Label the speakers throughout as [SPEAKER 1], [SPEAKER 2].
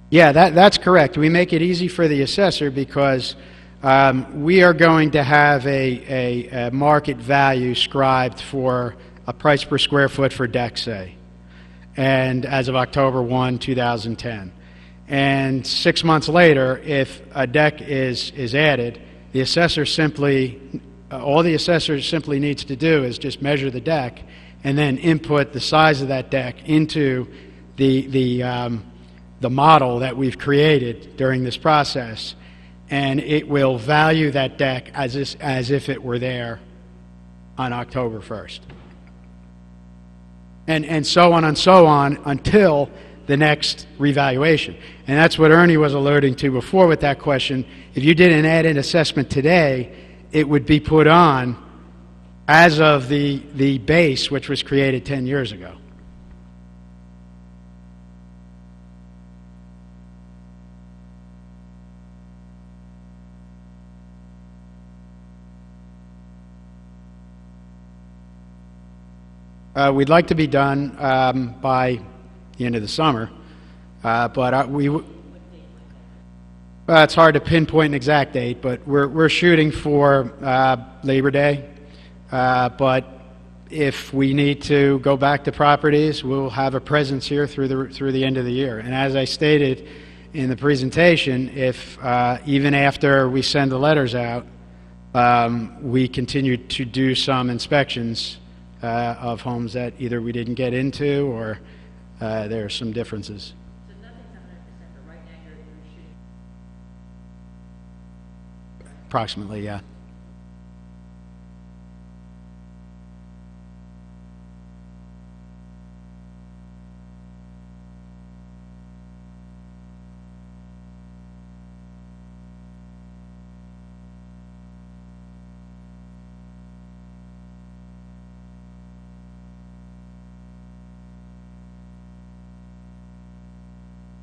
[SPEAKER 1] Yeah, that's correct. We make it easy for the assessor because we are going to have a market value scribed for a price per square foot for decks, say, and as of October 1, 2010. And 6 months later, if a deck is added, the assessor simply, all the assessor simply needs to do is just measure the deck and then input the size of that deck into the model that we've created during this process, and it will value that deck as if it were there on October 1st. And so on and so on until the next revaluation. And that's what Ernie was alluding to before with that question. If you did an add-in assessment today, it would be put on as of the base, which was created 10 years ago. We'd like to be done by the end of the summer, but it's hard to pinpoint an exact date, but we're shooting for Labor Day. But if we need to go back to properties, we'll have a presence here through the end of the year. And as I stated in the presentation, if even after we send the letters out, we continue to do some inspections of homes that either we didn't get into or there are some differences.
[SPEAKER 2] So nothing's 100%, but right now you're shooting?
[SPEAKER 1] Approximately, yeah.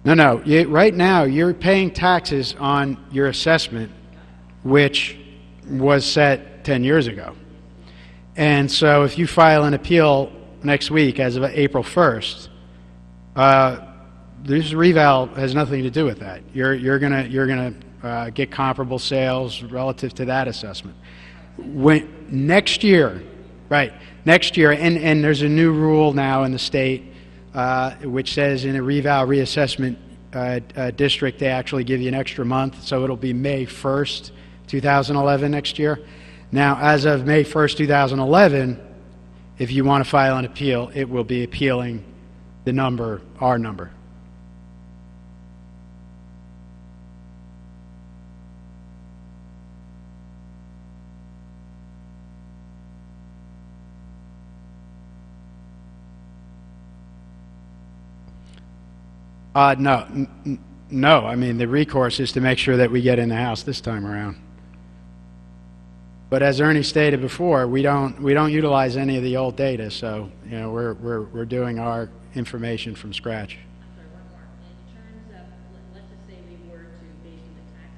[SPEAKER 1] No. Right now, you're paying taxes on your assessment, which was set 10 years ago. And so if you file an appeal next week as of April 1st, this reval has nothing to do with that. You're gonna get comparable sales relative to that assessment. When next year, right? Next year, and there's a new rule now in the state which says in a reval reassessment district they actually give you an extra month, so it'll be May 1st, 2011 next year. Now, as of May 1st, 2011, if you want to file an appeal, it will be appealing the number, our number. No. I mean, the recourse is to make sure that we get in the house this time around. But as Ernie stated before, we don't utilize any of the old data, so you know we're doing our information from scratch.
[SPEAKER 2] I'm sorry, one more. In terms of, let's just say we were to, based on the tax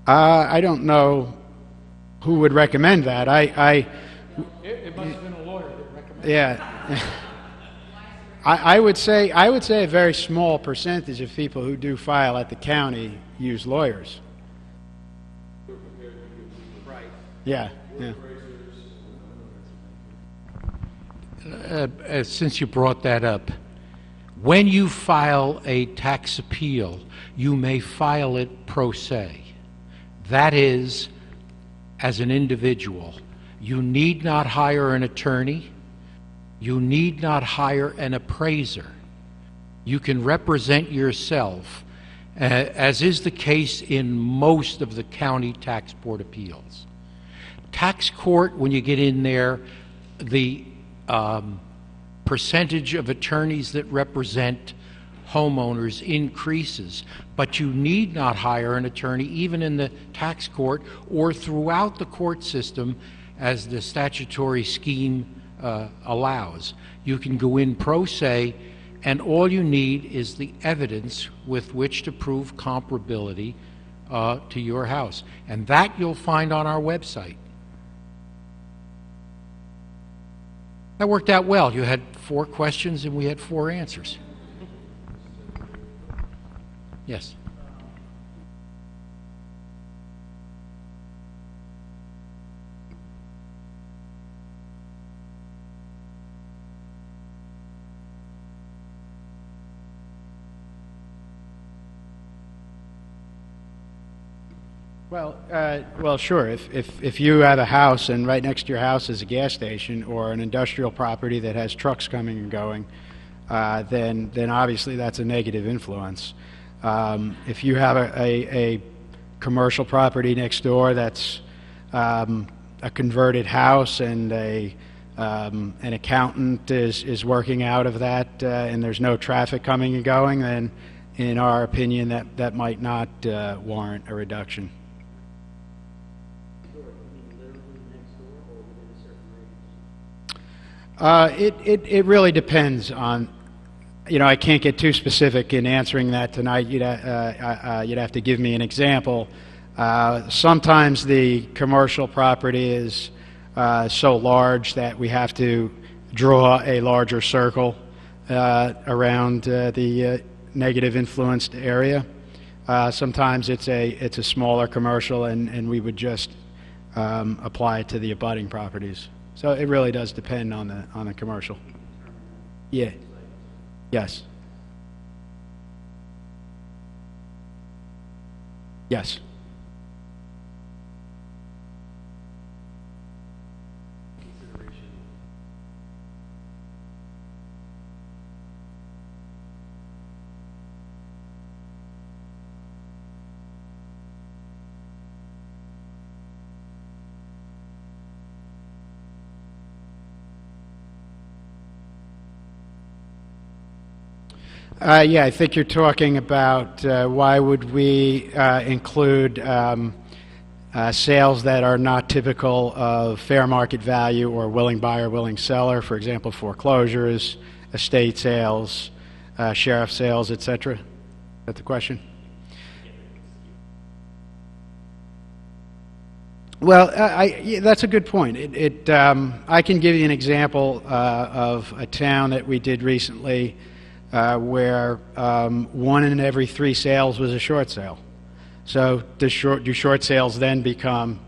[SPEAKER 1] I don't know who would recommend that.
[SPEAKER 3] It must have been a lawyer that recommended it.
[SPEAKER 1] Yeah. I would say a very small percentage of people who do file at the county use lawyers.
[SPEAKER 3] Right.
[SPEAKER 1] Yeah.
[SPEAKER 3] Since you brought that up, when you file a tax appeal, you may file it pro se. That is, as an individual. You need not hire an attorney. You need not hire an appraiser. You can represent yourself, as is the case in most of the county tax board appeals. Tax court, when you get in there, the percentage of attorneys that represent homeowners increases, but you need not hire an attorney even in the tax court or throughout the court system as the statutory scheme allows. You can go in pro se, and all you need is the evidence with which to prove comparability to your house. And that you'll find on our website. That worked out well. You had 4 questions and we had 4 answers. Yes.
[SPEAKER 1] Well, sure. If you have a house and right next to your house is a gas station or an industrial property that has trucks coming and going, then obviously that's a negative influence. If you have a commercial property next door that's a converted house and an accountant is working out of that and there's no traffic coming and going, then in our opinion that might not warrant a reduction. It really depends on, I can't get too specific in answering that tonight. You'd have to give me an example. Sometimes the commercial property is so large that we have to draw a larger circle around the negative influenced area. Sometimes it's a smaller commercial, and we would just apply it to the abutting properties. So it really does depend on the commercial. Yeah. Yes. Yes. Yeah, I think you're talking about why would we include sales that are not typical of fair market value or willing buyer, willing seller, for example, foreclosures, estate sales, sheriff sales, etc. Is that the question? Well, yeah, that's a good point. I can give you an example of a town that we did recently where 1 in every 3 sales was a short sale. So do short sales then become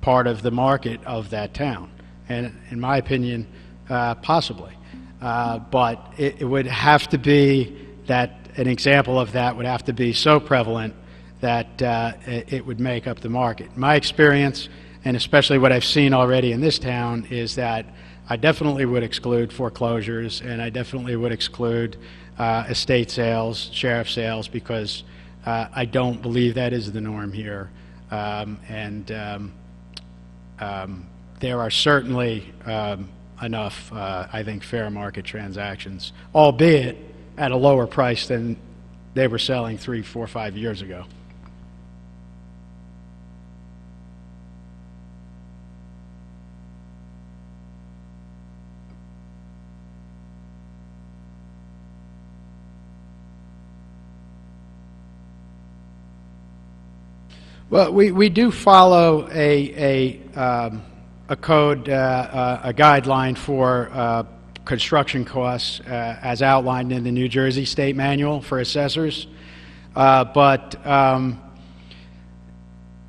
[SPEAKER 1] part of the market of that town? And in my opinion, possibly. But it would have to be that an example of that would have to be so prevalent that it would make up the market. My experience, and especially what I've seen already in this town, is that I definitely would exclude foreclosures, and I definitely would exclude estate sales, sheriff sales, because I don't believe that is the norm here. There are certainly enough, I think, fair market transactions, albeit at a lower price than they were selling 3, 4, 5 years ago. Well, we do follow a code, a guideline for construction costs as outlined in the New Jersey State Manual for assessors. But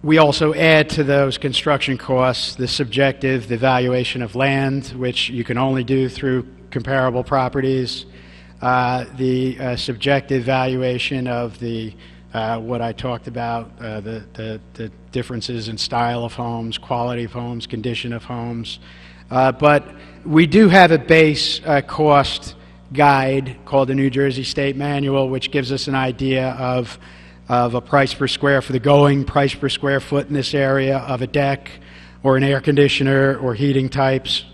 [SPEAKER 1] we also add to those construction costs the subjective, the valuation of land, which you can only do through comparable properties, the subjective valuation of the what I talked about, the differences in style of homes, quality of homes, condition of homes. But we do have a base cost guide called the New Jersey State Manual, which gives us an idea of a price per square for the going price per square foot in this area of a deck or an air conditioner or heating types.